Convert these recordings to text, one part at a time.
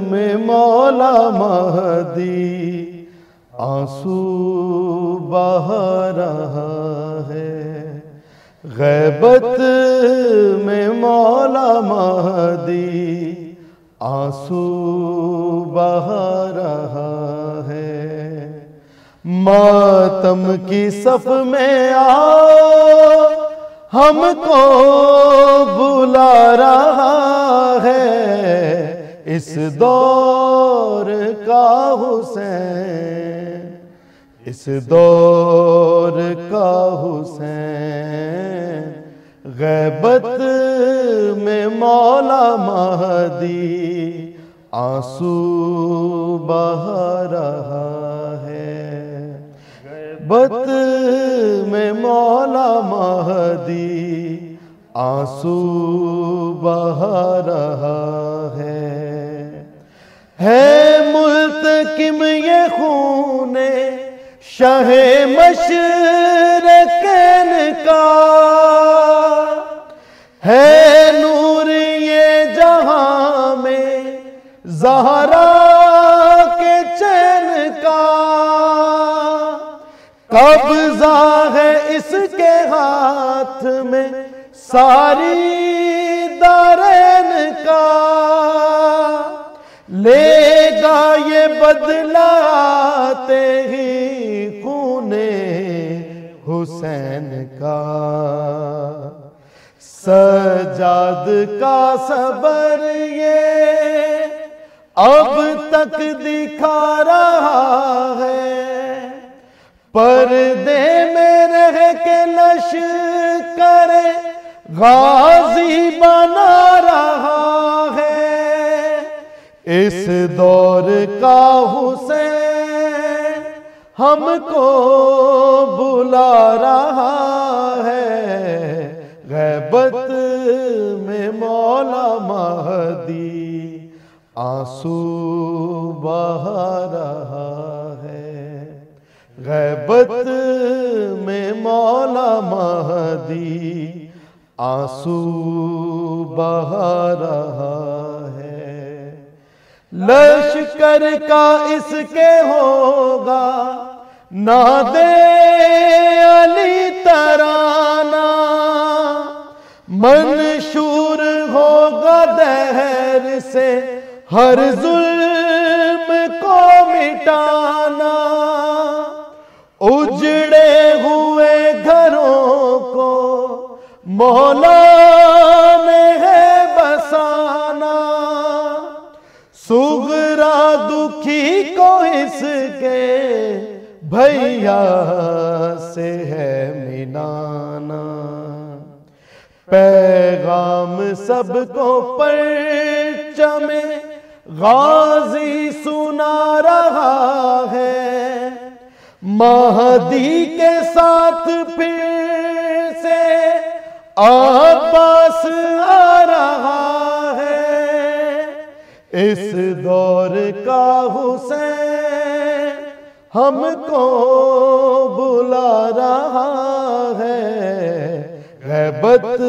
میں مولا مہدی آنسو بہا رہا ہے، غیبت میں مولا مہدی آنسو بہا رہا ہے۔ ماتم کی صف میں آؤ، ہم کو بلا رہا ہے اس دور کا حسین، اس دور کا حسین، غیبت میں مولا مہدی آنسو بہا رہا ہے، غیبت میں مولا مہدی آنسو بہا رہا ہے ملتقم یہ خون شاہ مشرقین کا، ہے نور یہ جہاں میں زہرا کے چین کا، قبضہ ہے اس کے ہاتھ میں ساری دارین کا، لے گا یہ بدلہ آتے ہی خون حسین کا، سجاد کا صبر یہ اب تک دکھا رہا ہے، پردے میں رہ کے لشکر غازی بنا رہا ہے، اس دور کا حسین ہم کو بلا رہا ہے، غیبت میں مولا مہدی آنسو بہا رہا ہے، غیبت میں مولا مہدی آنسو بہا رہا ہے، لشکر کا اس کے ہوگا ناد علی ترانہ، منشور ہوگا دہر سے ہر ظلم کو مٹانا، اجڑے ہوئے گھروں کو مولا نے ہے بسانا، صغرا دکھی کو اس کے بھیا سے ہے منانا، پیغام سب کو پرچم غازی سنا رہا ہے، مہدی کے ساتھ پھر سے عباس آ رہا ہے، اس دور کا حسین ہم کو بلا رہا ہے، غیبت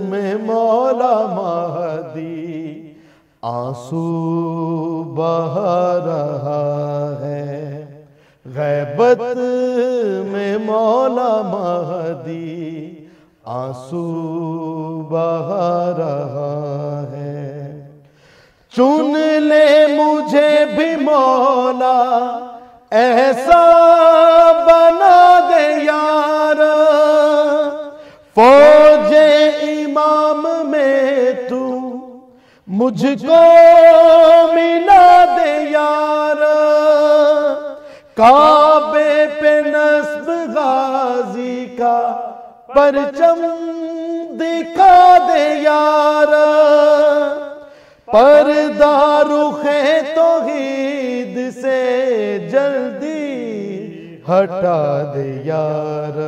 میں مولا مہدی آنسو بہا رہا ہے، غیبت میں مولا مہدی آنسو بہا رہا ہے، چن لے مجھے بھی مولا ایسا بنا دے یار، فوج امام میں تو مجھ کو ملا دے یار، کعبے پہ نصب غازی کا پرچم دکھا دے یار، پردہ رخ توحید سے جلدی ہٹا دے یار،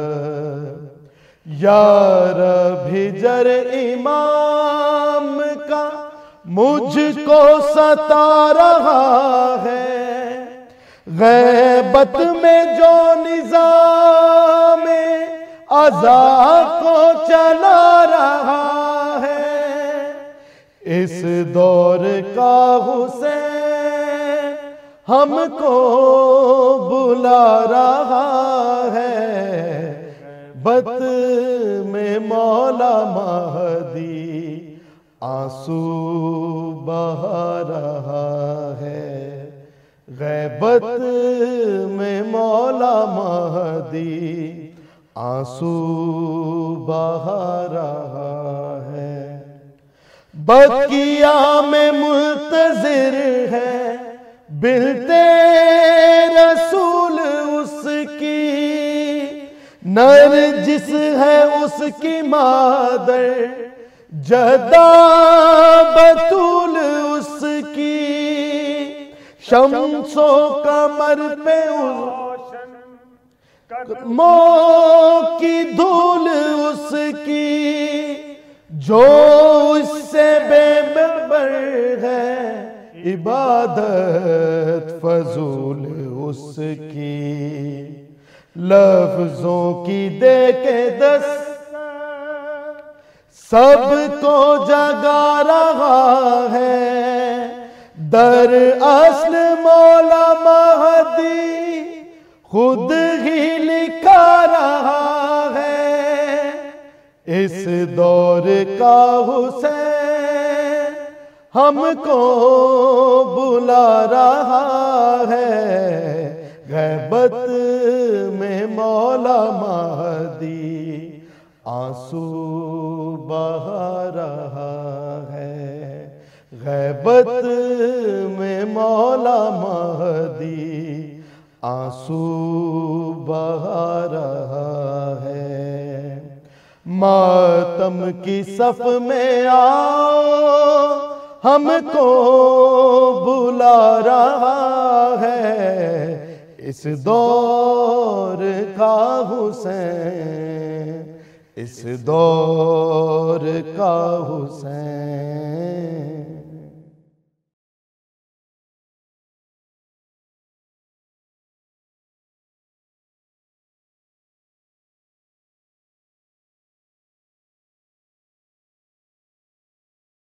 یار بھجر امام کا مجھ کو ستا رہا ہے، غیبت میں جو نظام عزا کو چلا رہا ہے، اس دور کا حسین ہم کو بلا رہا ہے، غیبت میں مولا مہدی آنسو بہا رہا ہے، غیبت میں مولا مہدی آنسو بہا رہا ہے۔ بقیہ میں منتظر ہے بنتے رسول اس کی، نرجس ہے اس کی مادر، جدا بطول اس کی، شمس و قمر پہ مو کی دھول اس کی، جو اس سے بے بر ہے عبادت فضول اس کی، لفظوں کی دے کے دست سب کو جگا رہا ہے، در اصل مولا مہدی خود ہی لکھا رہا ہے، اس دور کا حسین ہم کو بلا رہا ہے، غیبت میں مولا مہدی آنسو بہا رہا ہے، غیبت میں مولا مہدی آنسو بہا رہا ہے۔ ماتم کی صف میں آؤ ہم کو بلا رہا ہے، اس دور کا حسین، اس دور کا حسین